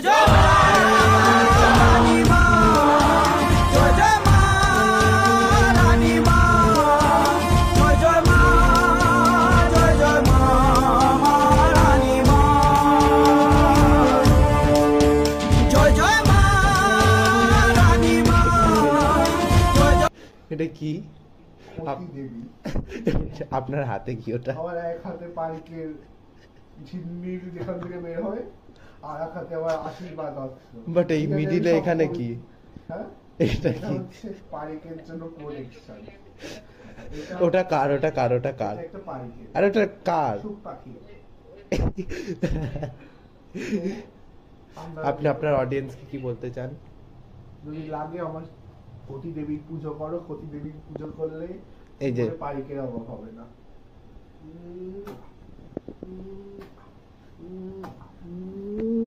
জয় মা রানী মা, জয় জয় মা রানী মা, জয় জয় মা, জয় জয় মা রানী মা, জয় জয় মা রানী মা, জয় জয়। এটা কি দেবী আপনার হাতে কি ওটা? আমার এক হাতে পাইকের ঝিলমিল যেখান থেকে বের হয়, আর এক হাতে আবার আশীর্বাদ অস্ত্র। বাট এই মিডিলে এখানে কি? হ্যাঁ, এটা এটা কি? হচ্ছে পাইকের জন্য প্রোটেকশন। ওটা কার? ওটা কার? ওটা কার? একটা পাইকের আর ওটা কার? সুখ পাখি। আপনি আপনার অডিয়েন্সকে কি বলতে চান? যদি লাগে আমার ক্ষতি দেবীর পুজো করো, ক্ষতি দেবীর পুজো করলে এই যে পাইকের অভাব হবে না।